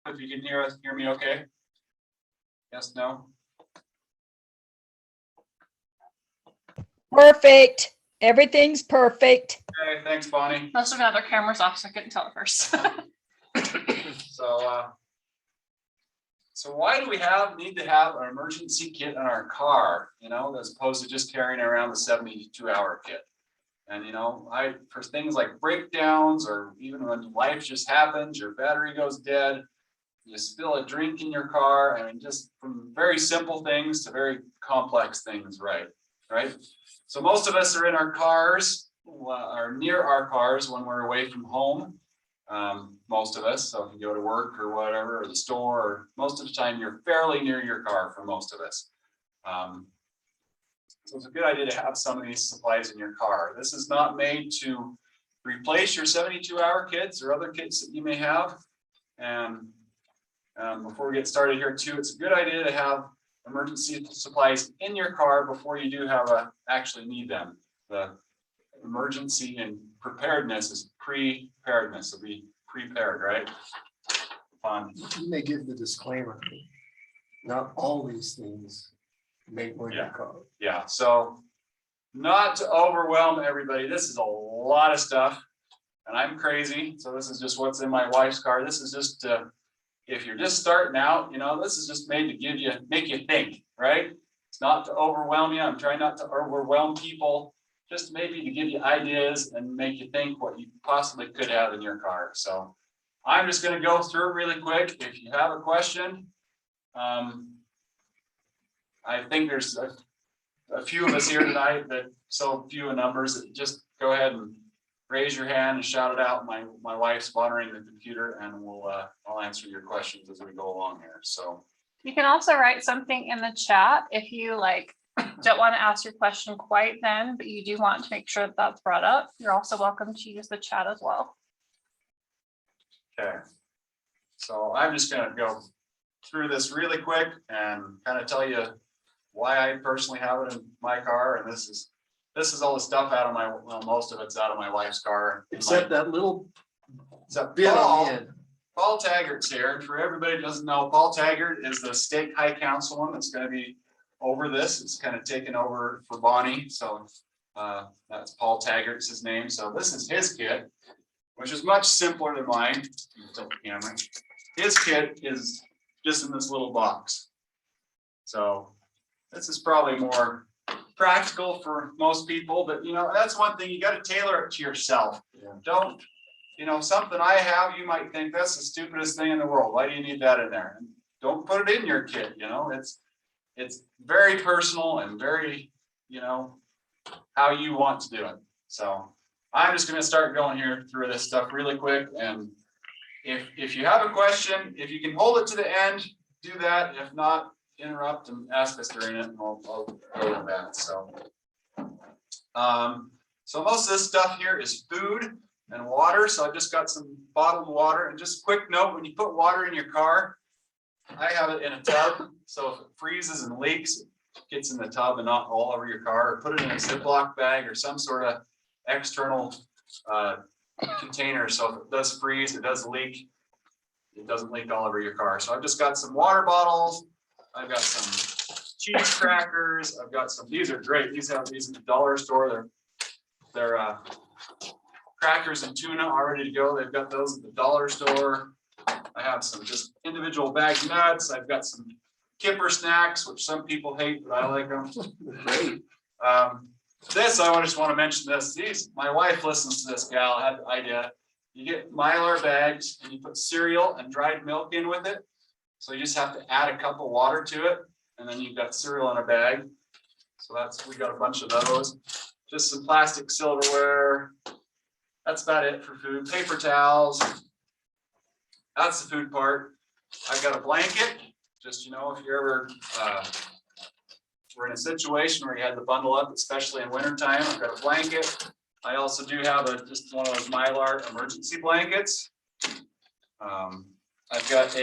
if you can hear me okay? Yes, no? Perfect. Everything's perfect. Okay, thanks, Bonnie. Most of the other cameras off, so I couldn't tell at first. So why do we need to have an emergency kit in our car, you know, as opposed to just carrying around the 72-hour kit? And, you know, for things like breakdowns, or even when life just happens, your battery goes dead, you spill a drink in your car, I mean, just from very simple things to very complex things, right? So most of us are in our cars, or near our cars when we're away from home. Most of us, so if you go to work or whatever, or the store, or most of the time you're fairly near your car for most of us. So it's a good idea to have some of these supplies in your car. This is not made to replace your 72-hour kits or other kits that you may have. And before we get started here too, it's a good idea to have emergency supplies in your car before you do actually need them. The emergency and preparedness is preparedness, so be prepared, right? You may give the disclaimer. Not all these things may go in your car. Yeah, so not to overwhelm everybody, this is a lot of stuff, and I'm crazy, so this is just what's in my wife's car. This is just if you're just starting out, you know, this is just made to make you think, right? It's not to overwhelm you. I'm trying not to overwhelm people, just maybe to give you ideas and make you think what you possibly could have in your car. So I'm just going to go through it really quick. If you have a question, I think there's a few of us here tonight, that so few in numbers, that just go ahead and raise your hand and shout it out. My wife's monitoring the computer, and I'll answer your questions as we go along here. So You can also write something in the chat if you don't want to ask your question quite then, but you do want to make sure that that's brought up. You're also welcome to use the chat as well. okay, so I'm just going to go through this really quick and kind of tell you why I personally have it in my car. And this is all the stuff out of my, well, most of it's out of my wife's car. Except that little Except bit on the end. Paul Taggart's here. And for everybody who doesn't know, Paul Taggart is the state high councilman that's going to be over this. It's kind of taken over for Bonnie. So that's Paul Taggart's his name. So this is his kit, which is much simpler than mine. Tilt the camera. His kit is just in this little box. So this is probably more practical for most people, but you know, that's one thing, you got to tailor it to yourself. Yeah. Don't, you know, something I have, you might think that's the stupidest thing in the world. Why do you need that in there? And don't put it in your kit. You know, it's very personal and very, you know, how you want to do it. So I'm just going to start going here through this stuff really quick. And if you have a question, if you can hold it to the end, do that. If not, interrupt and ask us during it, and I'll go with that. So most of this stuff here is food and water. So I've just got some bottled water. And just a quick note, when you put water in your car, I have it in a tub. So if it freezes and leaks, it gets in the tub and not all over your car. Or put it in a Ziploc bag or some sort of external container. So if it does freeze, it does leak, it doesn't leak all over your car. So I've just got some water bottles. I've got some cheese crackers. I've got some, these are great. These have these at the dollar store. They're crackers and tuna all ready to go. They've got those at the dollar store. I have some just individual bagged nuts. I've got some Kipper snacks, which some people hate, but I like them. Great. This, I just want to mention this. My wife listens to this gal. I had the idea. You get Mylar bags and you put cereal and dried milk in with it. So you just have to add a cup of water to it, and then you've got cereal in a bag. So we got a bunch of those. Just some plastic silverware. That's about it for food. Paper towels. That's the food part. I've got a blanket. Just, you know, if you're ever we're in a situation where you had to bundle up, especially in wintertime, I've got a blanket. I also do have just one of those Mylar emergency blankets. I've got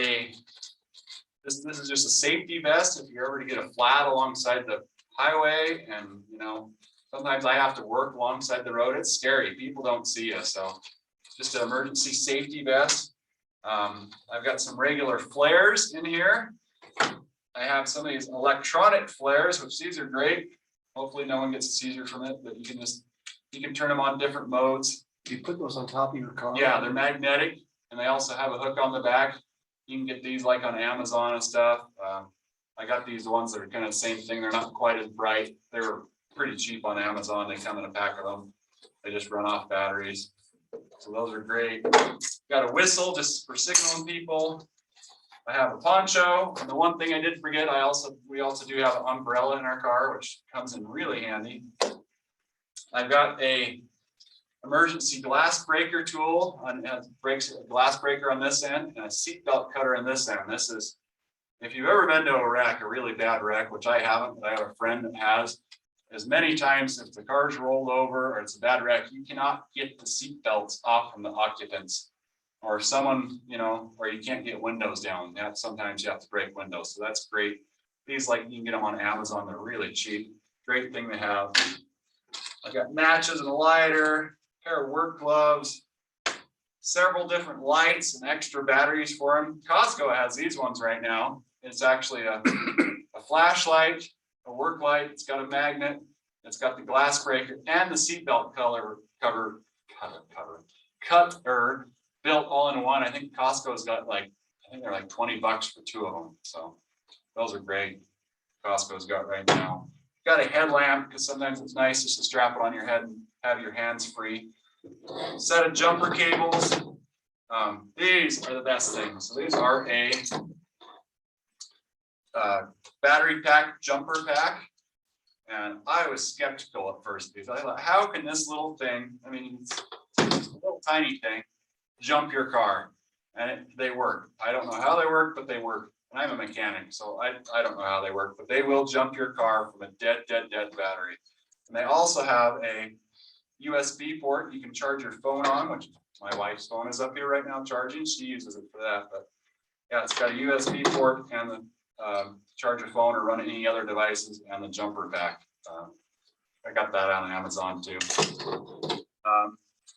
this is just a safety vest if you're ever to get a flat alongside the highway, and you know, sometimes I have to work alongside the road. It's scary. People don't see you. So just an emergency safety vest. I've got some regular flares in here. I have some of these electronic flares, which these are great. Hopefully no one gets a seizure from it, but you can turn them on different modes. You put those on top of your car? Yeah, they're magnetic and they also have a hook on the back. You can get these like on Amazon and stuff. I got these ones that are kind of the same thing. They're not quite as bright. They were pretty cheap on Amazon. They come in a pack of them. They just run off batteries. So those are great. Got a whistle just for signaling people. I have a poncho, and the one thing I did forget, we also do have an umbrella in our car, which comes in really handy. I've got a emergency glass breaker tool, and it breaks a glass breaker on this end, and a seatbelt cutter on this end. This is, if you've ever been to a wreck, a really bad wreck, which I haven't, but I have a friend that has, as many times if the car's rolled over or it's a bad wreck, you cannot get the seat belts off from the occupants. Or someone, or you can't get windows down. Sometimes you have to break windows. So that's great. These, like, you can get them on Amazon. They're really cheap. Great thing to have. I got matches and a lighter, pair of work gloves, several different lights and extra batteries for them. Costco has these ones right now. It's actually a flashlight, a work light. It's got a magnet. It's got the glass breaker and the seatbelt cutter built all in one. I think Costco's got I think they're like $20 for 2 of them. So those are great. Costco's got right now. Got a headlamp because sometimes it's nice just to strap it on your head and have your hands free. Set of jumper cables. These are the best things. So these are a battery pack jumper pack. And I was skeptical at first because I thought, how can this little thing, I mean, it's a little tiny thing, jump your car? And they work. I don't know how they work, but they work. And I'm a mechanic, so I don't know how they work, but they will jump your car from a dead battery. And they also have a USB port you can charge your phone on, which my wife's phone is up here right now charging. She uses it for that. But yeah, it's got a USB port and the charge your phone or run any other devices and the jumper pack. I got that on Amazon too.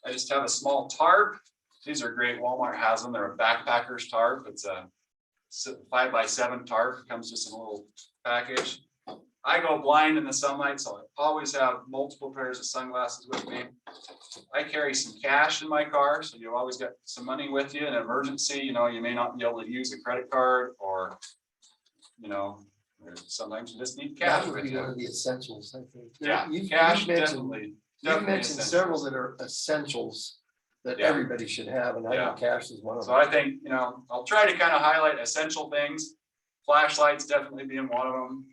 I just have a small tarp. These are great. Walmart has them. They're a backpacker's tarp. It's a 5x7 tarp. It comes just in a little package. I go blind in the sunlight, so I always have multiple pairs of sunglasses with me. I carry some cash in my car, so you always got some money with you in an emergency. You may not be able to use a credit card, or sometimes you just need cash That would with be one you. of the essentials, I think. Yeah, You've cash mentioned definitely several essentials. that are essentials that Yeah. everybody should have, and I Yeah. know cash is one of So them. I think, I'll try to kind of highlight essential things. Flashlights definitely being one of them.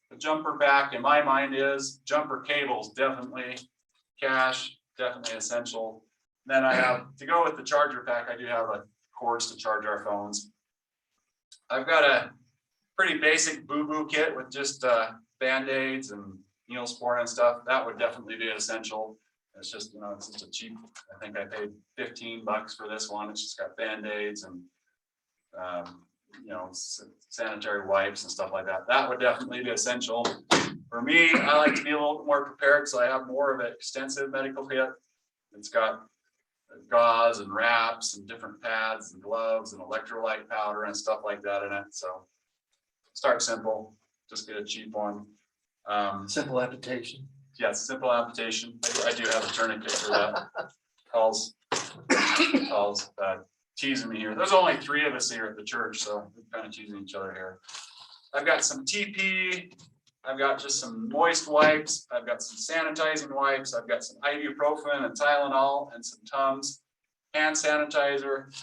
The jumper pack in my mind is jumper cables, definitely. Cash, definitely essential. Then I have, to go with the charger pack, I do have a cords to charge our phones. I've got a pretty basic boo-boo kit with just Band-Aids and Neosporin and stuff. That would definitely be essential. It's just, it's just a cheap, I think I paid $15 for this one. It's just got Band-Aids and, sanitary wipes and stuff like that. That would definitely be essential. For me, I like to be a little bit more prepared, so I have more of an extensive medical kit. It's got gauze and wraps and different pads and gloves and electrolyte powder and stuff like that in it. So start simple, just get a cheap one. Simple amputation. Yes, simple amputation. I do have a tourniquet for that. Calls teasing me here. There's only 3 of us here at the church, so we're kind of teasing each other here. I've got some TP. I've got just some moist wipes. I've got some sanitizing wipes. I've got some ibuprofen and Tylenol and some Tums, hand sanitizer.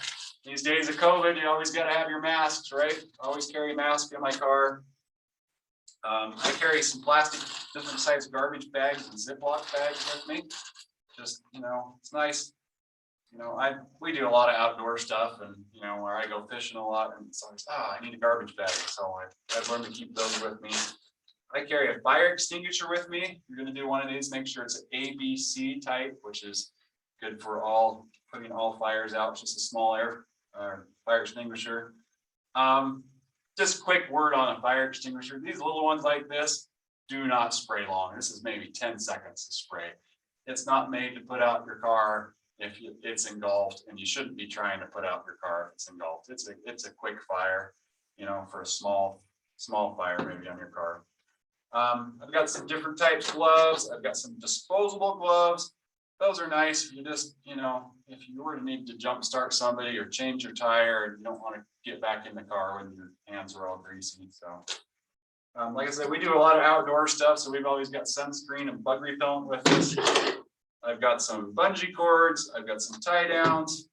These days of COVID, you always got to have your masks, right? Always carry a mask in my car. I carry some plastic, different size garbage bags and Ziploc bags with me. Just, it's nice. We do a lot of outdoor stuff, and where I go fishing a lot, and so I need a garbage bag. So I've learned to keep those with me. I carry a fire extinguisher with me. If you're going to do one of these, make sure it's an ABC type, which is good for putting all fires out. It's just a small fire extinguisher. Just a quick word on a fire extinguisher. These little ones like this do not spray long. This is maybe 10 seconds to spray. It's not made to put out your car it's engulfed, and you shouldn't be trying to put out your car if it's engulfed. It's a quick fire, you know, for a small fire maybe on your car. I've got some different types of gloves. I've got some disposable gloves. Those are nice if you just, you know, if you were to need to jump start somebody or change your tire and you don't want to get back in the car when your hands are all greasy. So, like I said, we do a lot of outdoor stuff, so we've always got sunscreen and bug repellent with us. I've got some bungee cords. I've got some tie downs.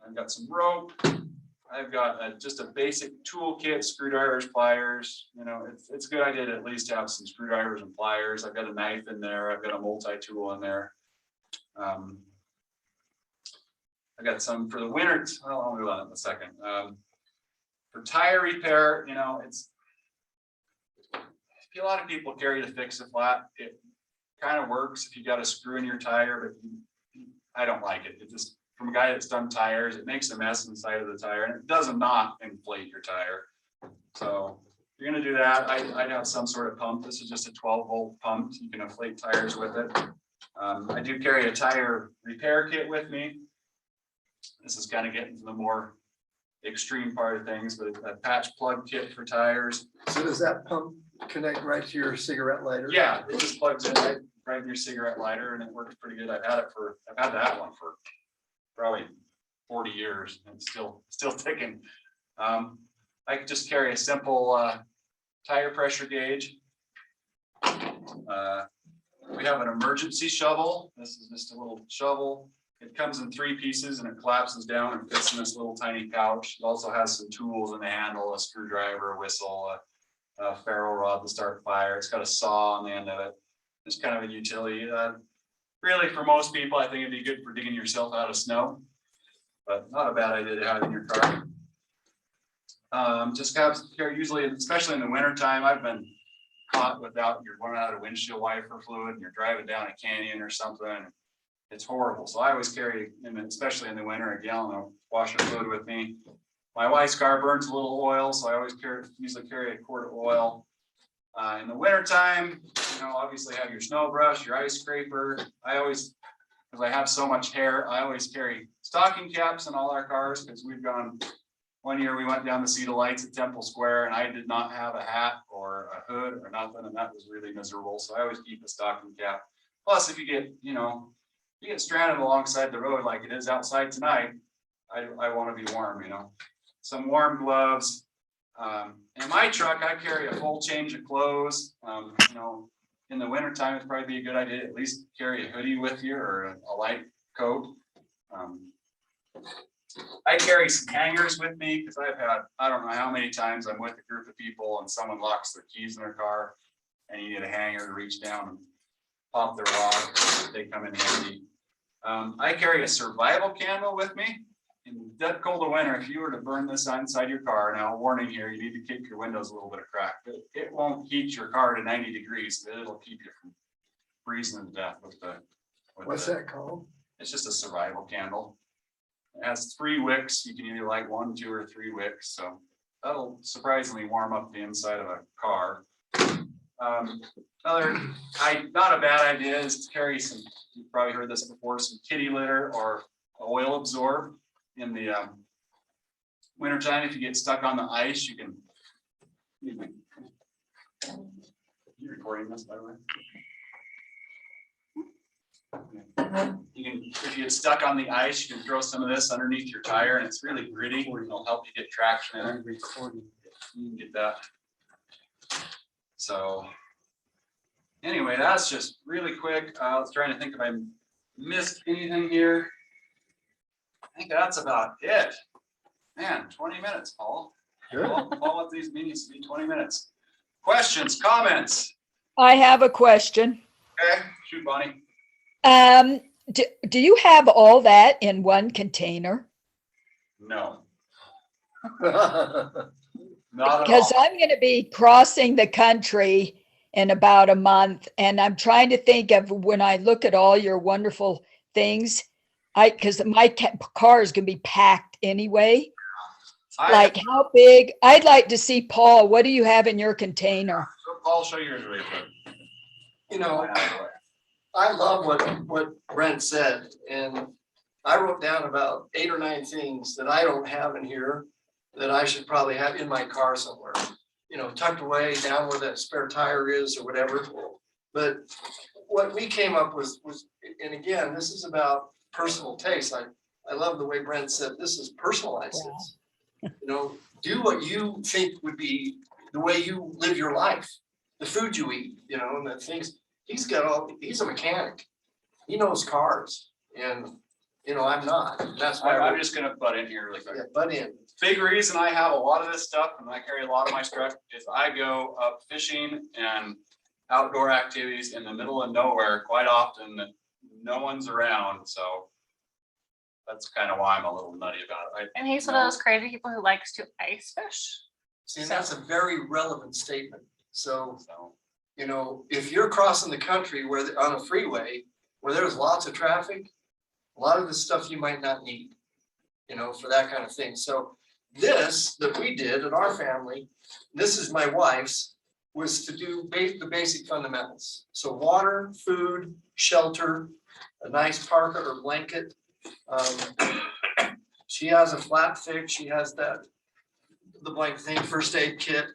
I've got some rope. I've got just a basic toolkit, screwdrivers, pliers. You know, it's a good idea to at least have some screwdrivers and pliers. I've got a knife in there. I've got a multi-tool in there. I got some for the winter. I'll move on in a second. For tire repair, you know, a lot of people carry the Fix-A-Flat. It kind of works if you got a screw in your tire, but I don't like it. It just, from a guy that's done tires, it makes a mess inside of the tire, and it does not inflate your tire. So if you're gonna do that, I'd have some sort of pump. This is just a 12-volt pump. You can inflate tires with it. I do carry a tire repair kit with me. This is kind of getting to the more extreme part of things, but a patch plug kit for tires. So does that pump connect right to your cigarette lighter? Yeah, it just plugs in right in your cigarette lighter, and it works pretty good. I've had that one for probably 40 years and still ticking. I could just carry a simple tire pressure gauge. We have an emergency shovel. This is just a little shovel. It comes in 3 pieces and it collapses down and fits in this little tiny pouch. It also has some tools in the handle, a screwdriver, a whistle, a ferro rod to start fire. It's got a saw on the end of it. It's kind of a utility. Really, for most people, I think it'd be good for digging yourself out of snow, but not a bad idea to have in your car. Just have usually, especially in the wintertime, I've been caught without, you're running out of windshield wiper fluid and you're driving down a canyon or something. It's horrible. So I always carry, especially in the winter, a gallon of washer fluid with me. My wife's car burns a little oil, so I always usually carry a quart of oil. In the wintertime, you know, obviously have your snow brush, your ice scraper. Because I have so much hair, I always carry stocking caps in all our cars, because one year we went down to see the lights at Temple Square and I did not have a hat or a hood or nothing, and that was really miserable. So I always keep a stocking cap. Plus, if you get stranded alongside the road like it is outside tonight, I want to be warm, you know. Some warm gloves. In my truck, I carry a full change of clothes. You know, in the wintertime, it'd probably be a good idea to at least carry a hoodie with you or a light coat. I carry some hangers with me because I don't know how many times I'm with a group of people and someone locks their keys in their car and you need a hanger to reach down and pop their lock. They come in handy. I carry a survival candle with me. In the dead cold of winter, if you were to burn this inside your car, now warning here, you need to keep your windows a little bit of crack. It won't heat your car to 90 degrees, but it'll keep you from freezing to death with What's that called? It's just a survival candle. It has 3 wicks. You can either light 1, 2, or 3 wicks. So that'll surprisingly warm up the inside of a car. Not a bad idea is to carry some, you've probably heard this before, some kitty litter or oil absorb. In the wintertime, if you get stuck on the ice, you can. You recording this, by the way? You can, if you get stuck on the ice, you can throw some of this underneath your tire, and it's really gritty. It'll help you get traction in it. You can get that. So anyway, that's just really quick. I was trying to think if I missed anything here. I think that's about it. Man, 20 minutes, Paul. All of these meetings to be 20 minutes. Questions, comments? I have a question. Okay, shoot, Bonnie. Do you have all that in one container? No. Not at Because all. I'm going to be crossing the country in about a month, and I'm trying to think of when I look at all your wonderful things, because my car is going to be packed anyway. Like how big? I'd like to see, Paul, what do you have in your container? I'll show you yours really quick. You know, I love what Brent said, and I wrote down about 8 or 9 things that I don't have in here that I should probably have in my car somewhere. You know, tucked away down where that spare tire is or whatever. But what we came up with was, and again, this is about personal taste. I love the way Brent said, this is personalized. Wow. You know, do what you think would be the way you live your life, the food you eat, you know, and the things. He's a mechanic. He knows cars, and you know, I'm not. That's why I'm just gonna butt in here really quick. yeah, butt in. Big reason I have a lot of this stuff and I carry a lot of my stuff is I go up fishing and outdoor activities in the middle of nowhere quite often that no one's around, so that's kind of why I'm a little nutty about it. And he's one of those crazy people who likes to ice fish. See, and that's a very relevant statement. So, So, you know, if you're crossing the country on a freeway where there's lots of traffic, a lot of the stuff you might not need, you know, for that kind of thing. So this that we did in our family, this is my wife's, was to do the basic fundamentals. So water, food, shelter, a nice parka or blanket. She has a flat fix. She has the blank thing, first aid kit,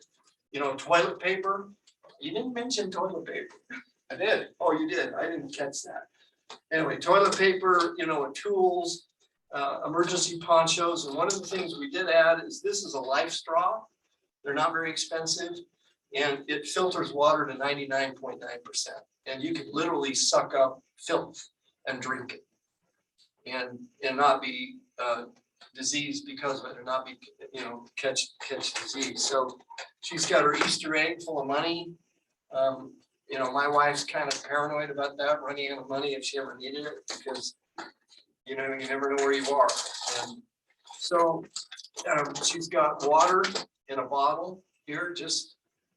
you know, toilet paper. You didn't mention toilet paper. I did. Oh, you did. I didn't catch that. Anyway, toilet paper, you know, tools, emergency ponchos. And one of the things we did add is this is a life straw. They're not very expensive and it filters water to 99.9%. And you can literally suck up filth and drink it and not be diseased because of it, or not be, you know, catch disease. So she's got her Easter egg full of money. You know, my wife's kind of paranoid about that, running out of money if she ever needed it, because, you know, you never know where you are. And so she's got water in a bottle here, just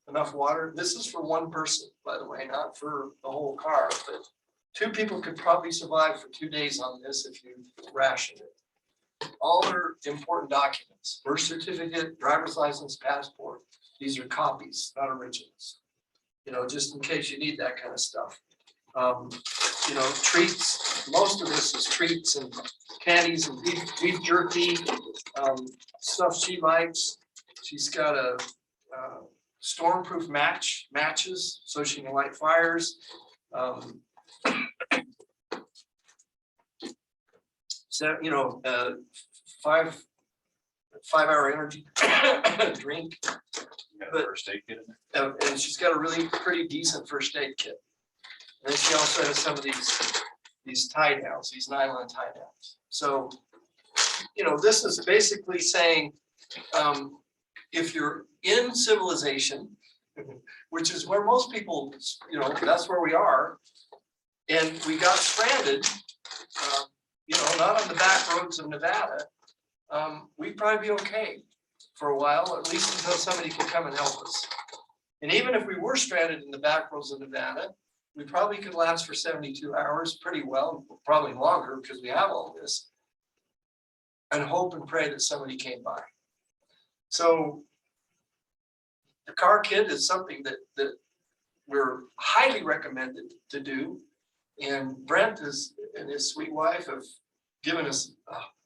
enough water. This is for one person, by the way, not for the whole car, but 2 people could probably survive for 2 days on this if you ration it. All their important documents, birth certificate, driver's license, passport. These are copies, not originals. You know, just in case you need that kind of stuff. You know, treats, most of this is treats and candies and beef jerky, stuff she likes. She's got a stormproof matches, so she can light fires. So, you know, 5-hour energy drink. You got a first aid kit in there? And she's got a really pretty decent first aid kit. And then she also has some of these tie downs, these nylon tie downs. So, you know, this is basically saying, if you're in civilization, which is where most people, you know, that's where we are, and we got stranded, you know, not on the back roads of Nevada, we'd probably be okay for a while, at least until somebody can come and help us. And even if we were stranded in the back roads of Nevada, we probably could last for 72 hours pretty well, probably longer because we have all this, and hope and pray that somebody came by. So the car kit is something that we're highly recommended to do. And Brent and his sweet wife have given us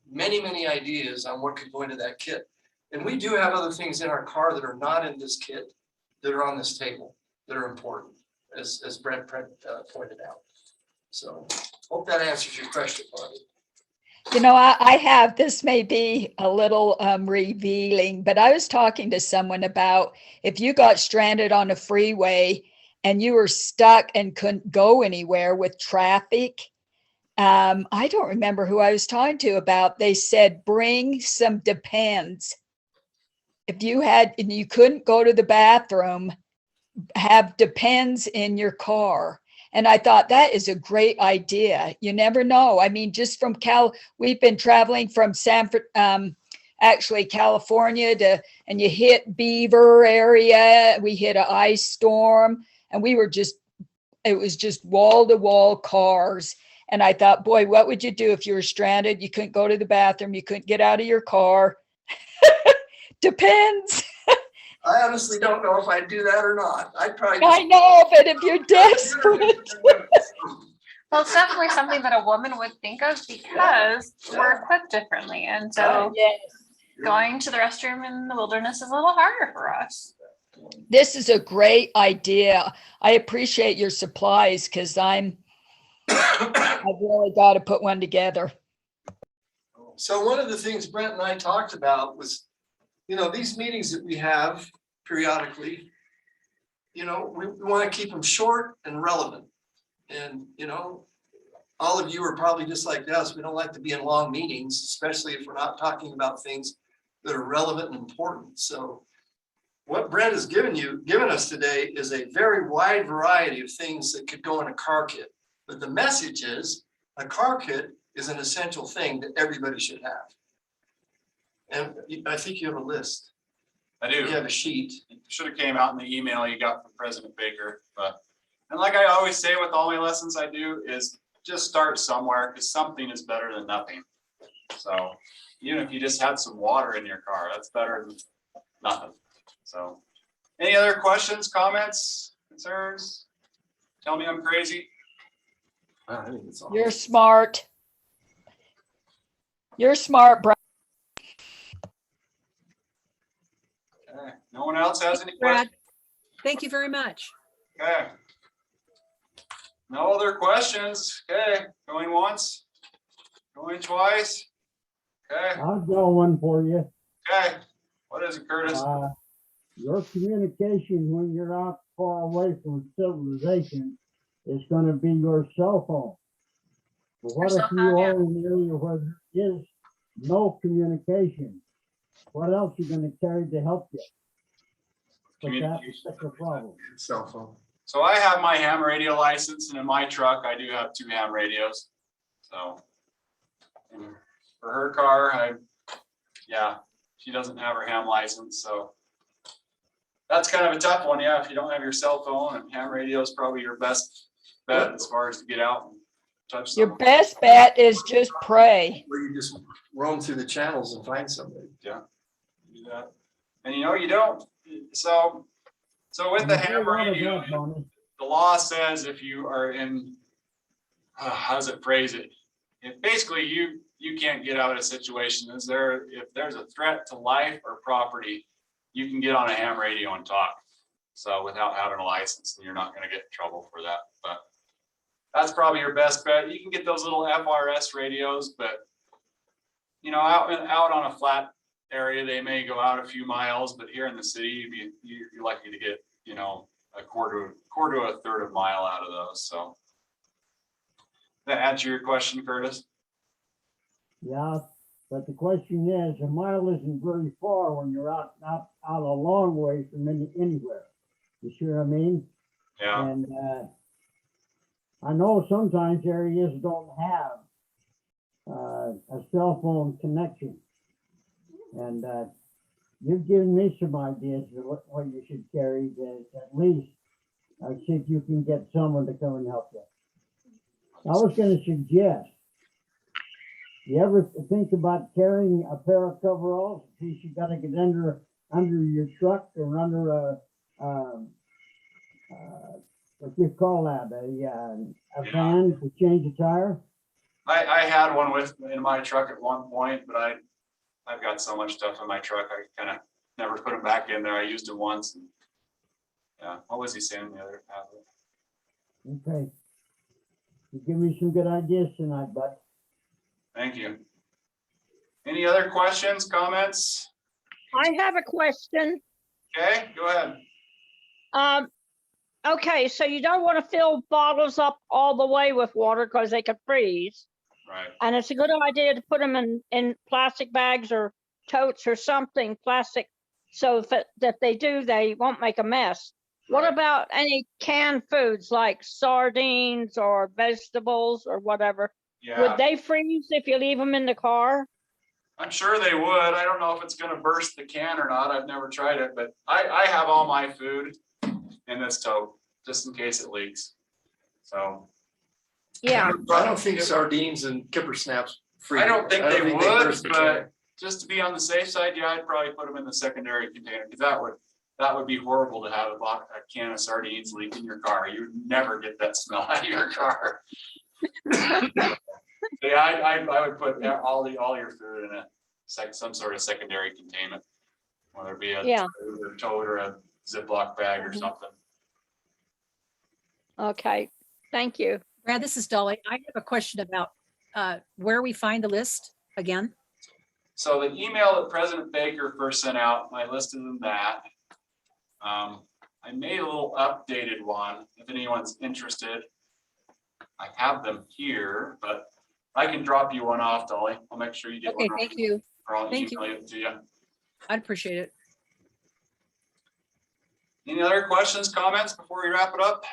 many ideas on what could go into that kit. And we do have other things in our car that are not in this kit that are on this table that are important, as Brent pointed out. So hope that answers your question, Bonnie. You know, I have, this may be a little revealing, but I was talking to someone about if you got stranded on a freeway and you were stuck and couldn't go anywhere with traffic. I don't remember who I was talking to about, they said, bring some Depends. If you had, and you couldn't go to the bathroom, have Depends in your car. And I thought that is a great idea. You never know. I mean, just from we've been traveling from actually California and you hit Beaver area. We hit an ice storm and it was just wall to wall cars. And I thought, boy, what would you do if you were stranded? You couldn't go to the bathroom. You couldn't get out of your car. Depends. I honestly don't know if I'd do that or not. I'd probably. I know, but if you're desperate. Well, it's definitely something that a woman would think of because we're equipped differently. And so Yes. going to the restroom in the wilderness is a little harder for us. This is a great idea. I appreciate your supplies because I've really got to put one together. So one of the things Brent and I talked about was, these meetings that we have periodically, we want to keep them short and relevant. And, all of you are probably just like us. We don't like to be in long meetings, especially if we're not talking about things that are relevant and important. So what Brent has given us today is a very wide variety of things that could go in a car kit. But the message is a car kit is an essential thing that everybody should have. And I think you have a list. I do. You have a sheet. It should have came out in the email you got from President Baker, and like I always say with all my lessons I do is just start somewhere because something is better than nothing. So even if you just had some water in your car, that's better than nothing. So any other questions, comments, concerns? Tell me I'm crazy. I think it's all. You're smart. You're smart, Brian. Okay. No one else has any Brad, questions? thank you very much. Okay. No other questions. Okay, going once, going twice. Okay, I'll go one for you. okay. What is it, Curtis? Your communication when you're out far away from civilization is going to be your cell phone. But what Your if cell you phone, yeah. are in an area where there is no communication? What else are you going to carry to help you? But that's such a problem. Cell phone. So I have my ham radio license, and in my truck, I do have 2 ham radios. So and for her car, she doesn't have her ham license, so that's kind of a tough one. Yeah, if you don't have your cell phone, and ham radio is probably your best bet as far as to get out and touch Your someone. best bet is just pray. Where you just roam through the channels and find somebody. Do that. And you don't. So with the And ham a lot of radio, that, Bonnie. the law says if you are in, how does it phrase it? If basically you can't get out of a situation, if there's a threat to life or property, you can get on a ham radio and talk. So without having a license, and you're not gonna get in trouble for that, but that's probably your best bet. You can get those little FRS radios, but out on a flat area, they may go out a few miles, but here in the city, you're likely to get, a quarter to a third of a mile out of those. So that answer your question, Curtis? Yeah, but the question is, a mile isn't very far when you're out a long way from anywhere. You see what I mean? Yeah. And I know sometimes areas don't have a cell phone connection. And you've given me some ideas of what you should carry to at least see if you can get someone to come and help you. I was going to suggest, you ever think about carrying a pair of coveralls in case you got to get under your truck or under what do you call that, a van to change a tire? I had one in my truck at one point, but I've got so much stuff in my truck, I kind of never put them back in there. I used it once. And, yeah, what was he saying the other half of it? Okay. You give me some good ideas tonight, bud. Thank you. Any other questions, comments? I have a question. Okay, go ahead. Okay, so you don't want to fill bottles up all the way with water because they could freeze. Right. And it's a good idea to put them in plastic bags or totes or something, plastic, so that they do, they won't make a mess. What about any canned foods like sardines or vegetables or whatever? Yeah, Would they freeze if you leave them in the car? I'm sure they would. I don't know if it's gonna burst the can or not. I've never tried it, but I have all my food in this tote, just in case it leaks. So Yeah. I don't think sardines and kipper snaps freeze. I don't think they would, burst the but can. just to be on the safe side, yeah, I'd probably put them in the secondary container, because that would be horrible to have a can of sardines leak in your car. You would never get that smell out of your car. Yeah, I would put all your food in some sort of secondary containment, whether it be a Yeah. tote or a Ziploc bag or Mhm. something. Okay, thank you. Brad, this is Dolly. I have a question about where we find the list again. So the email that President Baker first sent out, I listed in that. I made a little updated one, if anyone's interested. I have them here, but I can drop you one off, Dolly. I'll make sure you get Okay, one. thank you. Or I'll Thank you. email it to you. I'd appreciate it. Any other questions, comments before we wrap it up?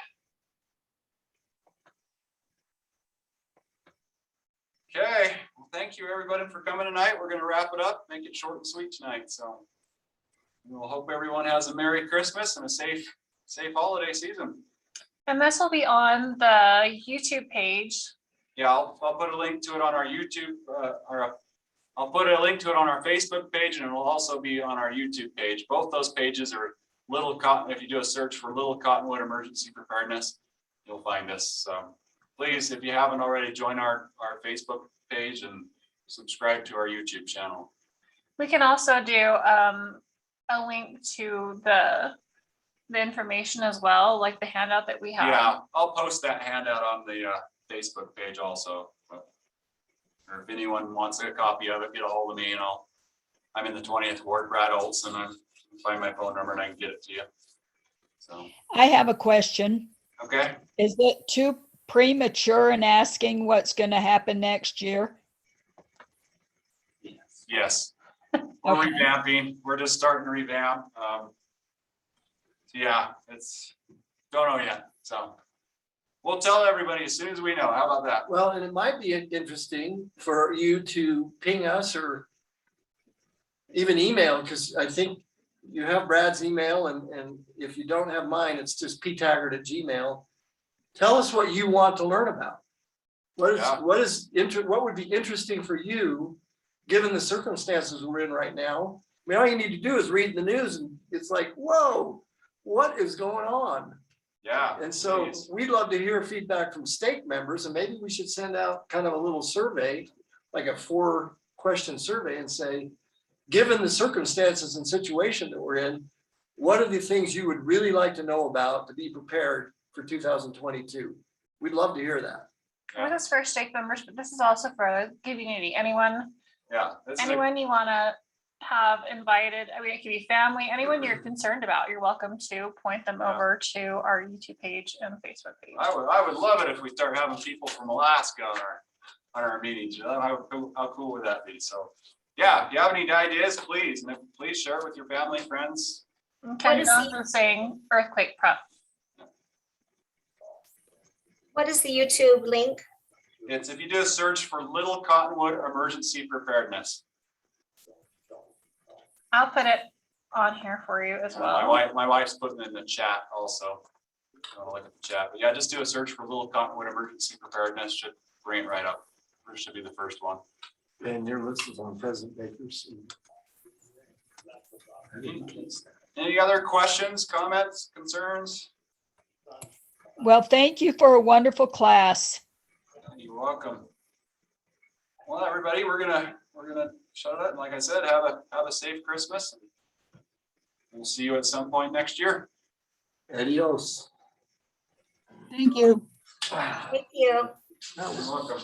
Okay, well, thank you everybody for coming tonight. We're gonna wrap it up, make it short and sweet tonight, so. We'll hope everyone has a Merry Christmas and a safe holiday season. And this will be on the YouTube page. Yeah, I'll put a link to it on our YouTube, I'll put a link to it on our Facebook page, and it will also be on our YouTube page. Both those pages are Little Cotton. If you do a search for Little Cottonwood Emergency Preparedness, you'll find us. So please, if you haven't already, join our Facebook page and subscribe to our YouTube channel. We can also do a link to the information as well, like the handout that we have. Yeah, I'll post that handout on the Facebook page also. Or if anyone wants a copy of it, get a hold of me and I'm in the 20th Ward, Brad Olson. I can find my phone number and I can get it to you. So, I have a question. okay. Is it too premature in asking what's going to happen next year? Yes. We're Okay. revamping. We're just starting to revamp. So yeah, don't know yet. So we'll tell everybody as soon as we know. How about that? Well, and it might be interesting for you to ping us or even email, because I think you have Brad's email, and if you don't have mine, it's just ptaggart@gmail. Tell us what you want to learn about. Yeah. What would be interesting for you, given the circumstances we're in right now? I mean, all you need to do is read the news and it's like, whoa, what is going on? Yeah. And so please. we'd love to hear feedback from stake members, and maybe we should send out kind of a little survey, like a 4-question survey, and say, given the circumstances and situation that we're in, what are the things you would really like to know about to be prepared for 2022? We'd love to hear that. Yeah. This is for stake members, but this is also for the community. Anyone Yeah. This is a- anyone you want to have invited, I mean, it could be family, anyone you're concerned about, you're welcome to point them Yeah. over to our YouTube page and Facebook page. I would love it if we start having people from Alaska on our meetings. You know, how cool would that be? So yeah, if you have any ideas, please share it with your family, friends. Okay, is also saying earthquake prep. What is the YouTube link? It's if you do a search for Little Cottonwood Emergency Preparedness. I'll put it on here for you as My well. wife's putting it in the chat also. I'll look at the chat, but yeah, just do a search for Little Cottonwood Emergency Preparedness, should bring it right up. This should be the first one. And your list is on President Baker's. Any other questions, comments, concerns? Well, thank you for a wonderful class. You're welcome. Well, everybody, we're gonna shut it. And like I said, have a safe Christmas. We'll see you at some point next year. Adios. Thank you. Thank you. You're welcome.